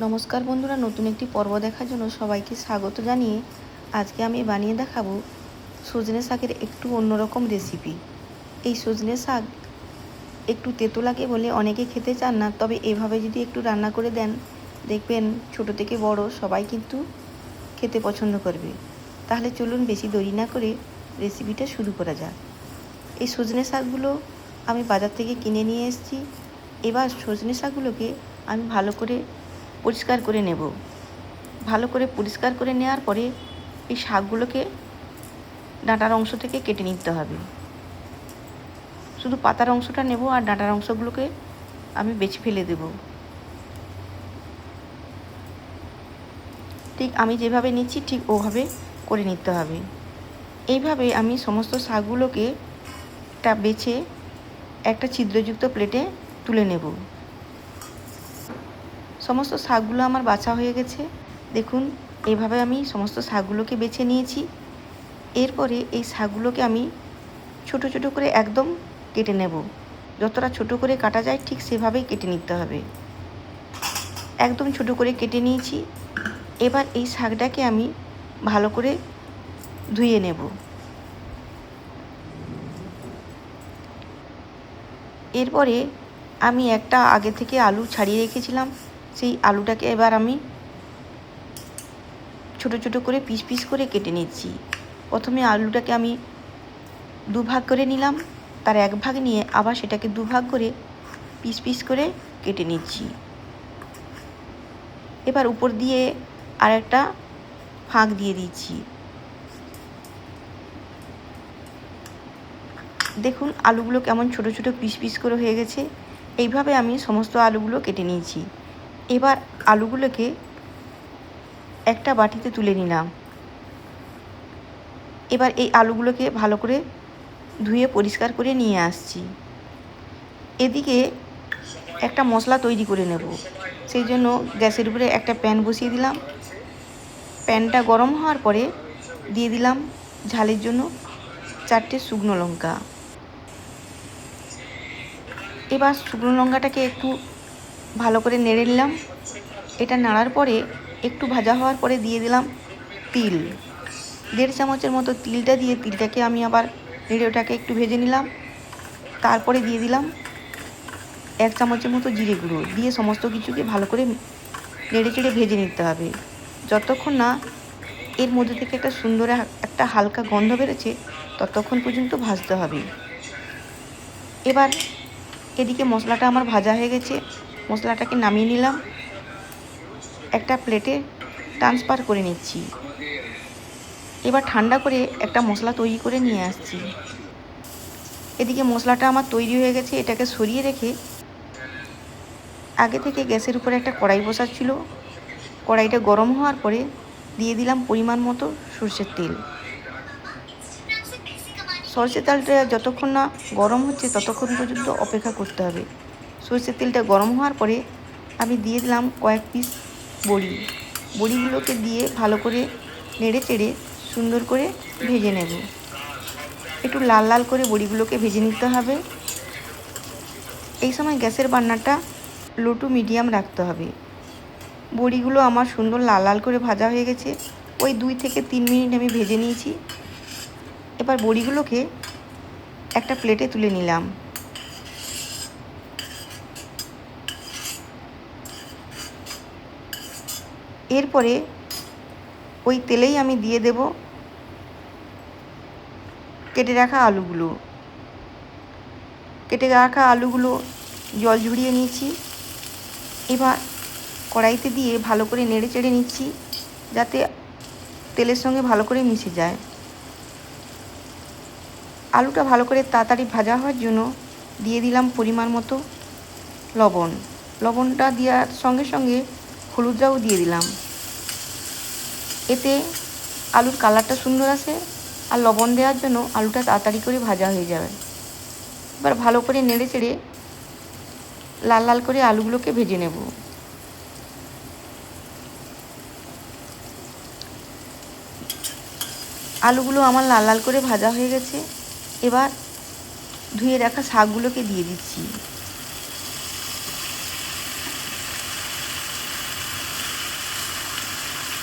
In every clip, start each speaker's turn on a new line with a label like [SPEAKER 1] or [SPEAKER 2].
[SPEAKER 1] নমস্কার বন্ধুরা, নতুন একটি পর্ব দেখার জন্য সবাইকে স্বাগত জানিয়ে আজকে আমি বানিয়ে দেখাবো সজনে শাকের একটু অন্যরকম রেসিপি। এই সজনে শাক একটু তেতো লাগে বলে অনেকে খেতে চান না, তবে এভাবে যদি একটু রান্না করে দেন দেখবেন ছোট থেকে বড় সবাই কিন্তু খেতে পছন্দ করবে। তাহলে চলুন বেশি দেরি না করে রেসিপিটা শুরু করা যাক। এই সজনে শাকগুলো আমি বাজার থেকে কিনে নিয়ে এসেছি। এবার সজনে শাকগুলোকে আমি ভালো করে পরিষ্কার করে নেব। ভালো করে পরিষ্কার করে নেওয়ার পরে এই শাকগুলোকে ডাঁটার অংশ থেকে কেটে নিতে হবে। শুধু পাতার অংশটা নেব আর ডাঁটার অংশগুলোকে আমি বেছে ফেলে দেব। ঠিক আমি যেভাবে নিচ্ছি ঠিক ওভাবে করে নিতে হবে। এইভাবে আমি সমস্ত শাকগুলোকে বেছে একটা ছিদ্রযুক্ত প্লেটে তুলে নেব। সমস্ত শাকগুলো আমার বাছা হয়ে গেছে। দেখুন এইভাবে আমি সমস্ত শাকগুলোকে বেছে নিয়েছি। এরপরে এই শাকগুলোকে আমি ছোট ছোট করে একদম কেটে নেব। যতটা ছোট করে কাটা যায় ঠিক সেভাবেই কেটে নিতে হবে। একদম ছোট করে কেটে নিয়েছি। এবার এই শাকটাকে আমি ভালো করে ধুয়ে নেব। এরপরে আমি একটা আগে থেকে আলু ছাড়িয়ে রেখেছিলাম, সেই আলুটাকে এবার আমি ছোট ছোট করে পিস পিস করে কেটে নিচ্ছি। প্রথমে আলুটাকে আমি দুভাগ করে নিলাম, তার এক ভাগ নিয়ে আবার সেটাকে দুভাগ করে পিস পিস করে কেটে নিচ্ছি। এবার উপর দিয়ে আর একটা ফাঁক দিয়ে দিচ্ছি। দেখুন আলুগুলো কেমন ছোট ছোট পিস পিস করে হয়ে গেছে। এইভাবে আমি সমস্ত আলুগুলো কেটে নিয়েছি। এবার আলুগুলোকে একটা বাটিতে তুলে নিলাম। এবার এই আলুগুলোকে ভালো করে ধুয়ে পরিষ্কার করে নিয়ে আসছি। এদিকে একটা মশলা তৈরি করে নেব। সেই জন্য গ্যাসের উপরে একটা প্যান বসিয়ে দিলাম। প্যানটা গরম হওয়ার পরে দিয়ে দিলাম ঝালের জন্য 4টে শুকনো লঙ্কা। এবার শুকনো লঙ্কাটাকে একটু ভালো করে নেড়ে নিলাম। এটা নাড়ার পরে একটু ভাজা হওয়ার পরে দিয়ে দিলাম তিল। 1.5 চামচের মতো তিলটা দিয়ে তিলটাকে আমি আবার নেড়ে ওটাকে একটু ভেজে নিলাম। তারপরে দিয়ে দিলাম 1 চামচের মতো জিরে গুঁড়ো দিয়ে সমস্ত কিছুকে ভালো করে নেড়ে চেড়ে ভেজে নিতে হবে। যতক্ষণ না এর মধ্যে থেকে একটা সুন্দর একটা হালকা গন্ধ বেরোচ্ছে ততক্ষণ পর্যন্ত ভাজতে হবে। এবার এদিকে মশলাটা আমার ভাজা হয়ে গেছে। মশলাটাকে নামিয়ে নিলাম, একটা প্লেটে ট্রান্সফার করে নিচ্ছি। এবার ঠান্ডা করে একটা মশলা তৈরি করে নিয়ে আসছি। এদিকে মশলাটা আমার তৈরি হয়ে গেছে। এটাকে সরিয়ে রেখে আগে থেকে গ্যাসের উপরে একটা কড়াই বসাচ্ছিল। কড়াইটা গরম হওয়ার পরে দিয়ে দিলাম পরিমাণ মতো সরষের তেল। সরষের তেলটা যতক্ষণ না গরম হচ্ছে ততক্ষণ পর্যন্ত অপেক্ষা করতে হবে। সরষের তেলটা গরম হওয়ার পরে আমি দিয়ে দিলাম কয়েক পিস বড়ি। বড়িগুলোকে দিয়ে ভালো করে নেড়ে চেড়ে সুন্দর করে ভেজে নেব। একটু লাল লাল করে বড়িগুলোকে ভেজে নিতে হবে। এই সময় গ্যাসের বান্নাটা লো টু মিডিয়াম রাখতে হবে। বড়িগুলো আমার সুন্দর লাল লাল করে ভাজা হয়ে গেছে। ওই 2 থেকে 3 মিনিট আমি ভেজে নিয়েছি। এবার বড়িগুলোকে একটা প্লেটে তুলে নিলাম। এরপরে ওই তেলেই আমি দিয়ে দেব কেটে রাখা আলুগুলো। কেটে রাখা আলুগুলো জল ঝরিয়ে নিয়েছি। এবার কড়াইতে দিয়ে ভালো করে নেড়ে চেড়ে নিচ্ছি যাতে তেলের সঙ্গে ভালো করে মিশে যায়। আলুটা ভালো করে তাড়াতাড়ি ভাজা হওয়ার জন্য দিয়ে দিলাম পরিমাণ মতো লবণ। লবণটা দেওয়ার সঙ্গে সঙ্গে হলুদটাও দিয়ে দিলাম। এতে আলুর কালারটা সুন্দর আসে আর লবণ দেওয়ার জন্য আলুটা তাড়াতাড়ি করে ভাজা হয়ে যাবে। এবার ভালো করে নেড়ে চেড়ে লাল লাল করে আলুগুলোকে ভেজে নেব। আলুগুলো আমার লাল লাল করে ভাজা হয়ে গেছে। এবার ধুয়ে রাখা শাকগুলোকে দিয়ে দিচ্ছি।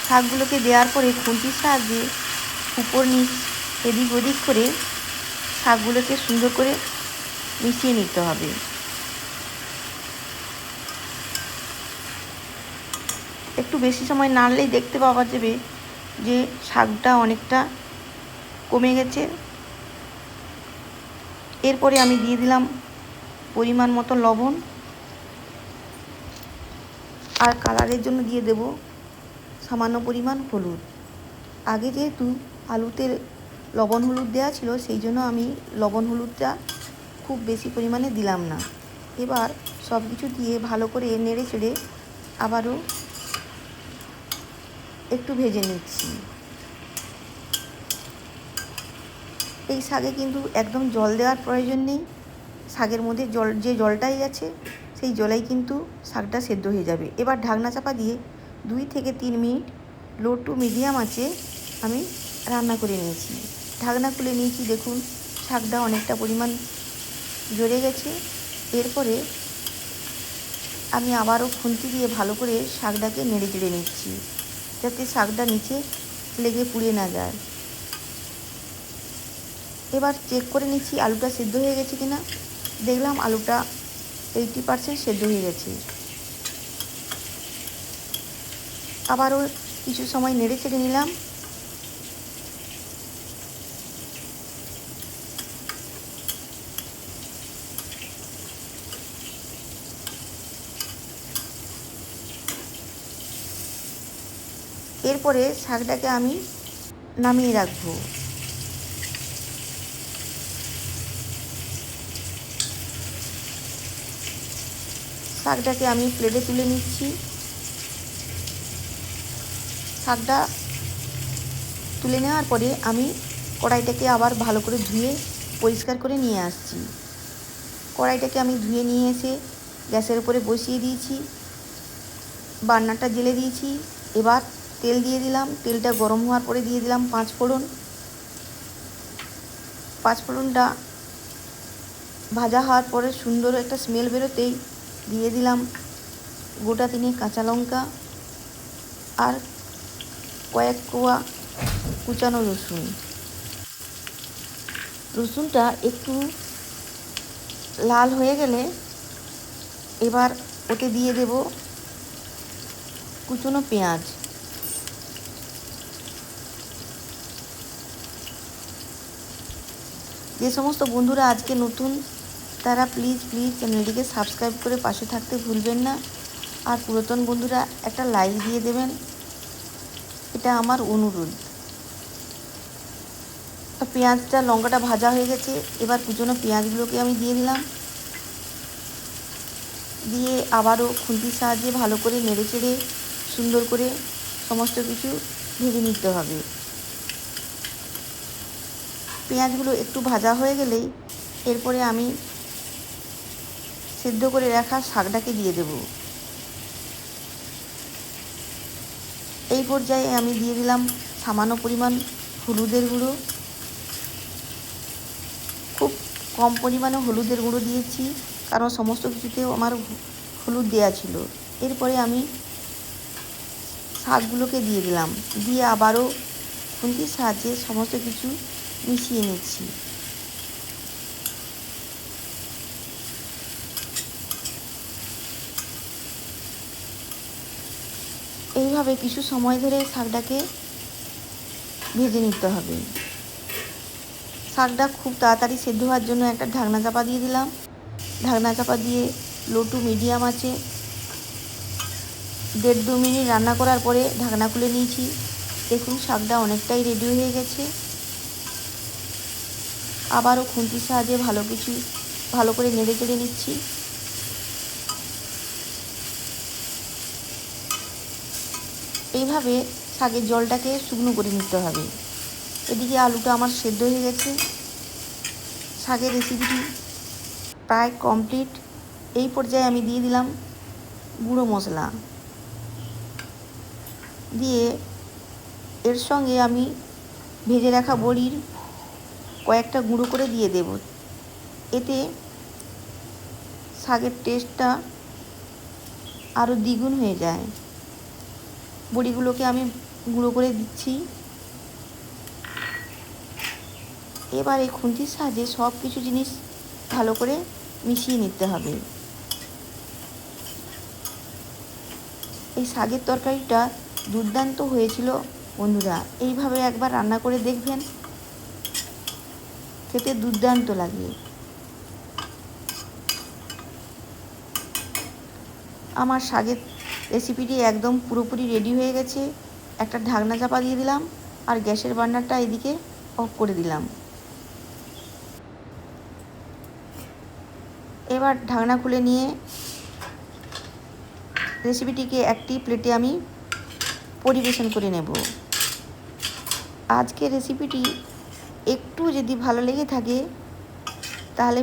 [SPEAKER 1] শাকগুলোকে দেওয়ার পরে খুন্তির সাহায্যে উপর নিচ এদিক ওদিক করে শাকগুলোকে সুন্দর করে মিশিয়ে নিতে হবে। একটু বেশি সময় নাড়লেই দেখতে পাওয়া যাবে যে শাকটা অনেকটা কমে গেছে। এরপরে আমি দিয়ে দিলাম পরিমাণ মতো লবণ, আর কালারের জন্য দিয়ে দেব সামান্য পরিমাণ হলুদ। আগে যেহেতু আলুতে লবণ হলুদ দেওয়া ছিল, সেই জন্য আমি লবণ হলুদটা খুব বেশি পরিমাণে দিলাম না। এবার সব কিছু দিয়ে ভালো করে নেড়ে চেড়ে আবারও একটু ভেজে নিচ্ছি। এই শাকে কিন্তু একদম জল দেওয়ার প্রয়োজন নেই। শাকের মধ্যে যে জলটাই আছে সেই জলেই কিন্তু শাকটা সেদ্ধ হয়ে যাবে। এবার ঢাকনা চাপা দিয়ে 2 থেকে 3 মিনিট লো টু মিডিয়াম আঁচে আমি রান্না করে নিয়েছি। ঢাকনা খুলে নিয়েছি, দেখুন শাকটা অনেকটা পরিমাণ জ্বরে গেছে। এরপরে আমি আবারও খুন্তি দিয়ে ভালো করে শাকটাকে নেড়ে চেড়ে নিচ্ছি, যাতে শাকটা নিচে লেগে পুড়ে না যায়। এবার চেক করে নিচ্ছি আলুটা সেদ্ধ হয়ে গেছে কিনা। দেখলাম আলুটা 80% সেদ্ধ হয়ে গেছে। আবারও কিছু সময় নেড়ে চেড়ে নিলাম। এরপরে শাকটাকে আমি নামিয়ে রাখবো। শাকটাকে আমি প্লেটে তুলে নিচ্ছি। শাকটা তুলে নেওয়ার পরে আমি কড়াইটাকে আবার ভালো করে ধুয়ে পরিষ্কার করে নিয়ে আসছি। কড়াইটাকে আমি ধুয়ে নিয়ে এসে গ্যাসের উপরে বসিয়ে দিয়েছি, বার্নারটা জ্বেলে দিয়েছি। এবার তেল দিয়ে দিলাম। তেলটা গরম হওয়ার পরে দিয়ে দিলাম 5 ফোড়ন। 5 ফোড়নটা ভাজা হওয়ার পরে সুন্দর একটা স্মেল বেরোতেই দিয়ে দিলাম গোটা 3 কাঁচা লঙ্কা আর কয়েক কোয়া কুচানো রসুন। রসুনটা একটু লাল হয়ে গেলে এবার ওতে দিয়ে দেব কুচনো পেঁয়াজ। যে সমস্ত বন্ধুরা আজকে নতুন, তারা প্লিজ চ্যানেলটিকে সাবস্ক্রাইব করে পাশে থাকতে ভুলবেন না। আর পুরাতন বন্ধুরা একটা লাইক দিয়ে দেবেন, এটা আমার অনুরোধ। পেঁয়াজটা লঙ্কাটা ভাজা হয়ে গেছে। এবার কুচনো পেঁয়াজগুলোকে আমি দিয়ে দিলাম। দিয়ে আবারও খুন্তির সাহায্যে ভালো করে নেড়ে চেড়ে সুন্দর করে সমস্ত কিছু ভেজে নিতে হবে। পেঁয়াজগুলো একটু ভাজা হয়ে গেলেই এরপরে আমি সেদ্ধ করে রাখা শাকটাকে দিয়ে দেব। এই পর্যায়ে আমি দিয়ে দিলাম সামান্য পরিমাণ হলুদের গুঁড়ো। খুব কম পরিমাণে হলুদের গুঁড়ো দিয়েছি, কারণ সমস্ত কিছুতেও আমার হলুদ দেওয়া ছিল। এরপরে আমি শাকগুলোকে দিয়ে দিলাম, দিয়ে আবারও খুন্তির সাহায্যে সমস্ত কিছু মিশিয়ে নিচ্ছি। এইভাবে কিছু সময় ধরে শাকটাকে ভেজে নিতে হবে। শাকটা খুব তাড়াতাড়ি সেদ্ধ হওয়ার জন্য একটা ঢাকনা চাপা দিয়ে দিলাম। ঢাকনা চাপা দিয়ে লো টু মিডিয়াম আছে 1.5-2 মিনিট রান্না করার পরে ঢাকনা খুলে নিয়েছি। দেখুন শাকটা অনেকটাই রেডি হয়ে গেছে। আবারও খুন্তির সাহায্যে ভালো করে নেড়ে চেড়ে নিচ্ছি। এইভাবে শাকের জলটাকে শুকনো করে নিতে হবে। এদিকে আলুটা আমার সেদ্ধ হয়ে গেছে। শাকের রেসিপিটি প্রায় কমপ্লিট। এই পর্যায়ে আমি দিয়ে দিলাম গুঁড়ো মশলা, দিয়ে এর সঙ্গে আমি ভেজে রাখা বড়ির কয়েকটা গুঁড়ো করে দিয়ে দেব। এতে শাকের টেস্টটা আরও দ্বিগুণ হয়ে যায়। বড়িগুলোকে আমি গুঁড়ো করে দিচ্ছি। এবার এই খুন্তির সাহায্যে সব কিছু জিনিস ভালো করে মিশিয়ে নিতে হবে। এই শাকের তরকারিটা দুর্দান্ত হয়েছিল বন্ধুরা, এইভাবে একবার রান্না করে দেখবেন, খেতে দুর্দান্ত লাগে। আমার শাকের রেসিপিটি একদম পুরোপুরি রেডি হয়ে গেছে। একটা ঢাকনা চাপা দিয়ে দিলাম আর গ্যাসের বার্নারটা এদিকে অফ করে দিলাম। এবার ঢাকনা খুলে নিয়ে রেসিপিটিকে একটি প্লেটে আমি পরিবেশন করে নেব। আজকের রেসিপিটি একটু যদি ভালো লেগে থাকে তাহলে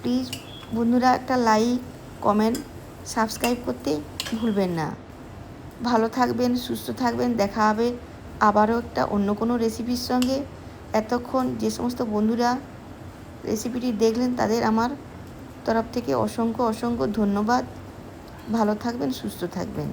[SPEAKER 1] প্লিজ বন্ধুরা একটা লাইক, কমেন্ট, সাবস্ক্রাইব করতে ভুলবেন না। ভালো থাকবেন, সুস্থ থাকবেন। দেখা হবে আবারও একটা অন্য কোনো রেসিপির সঙ্গে। এতক্ষণ যে সমস্ত বন্ধুরা রেসিপিটি দেখলেন তাদের আমার তরফ থেকে অসংখ্য ধন্যবাদ। ভালো থাকবেন, সুস্থ থাকবেন।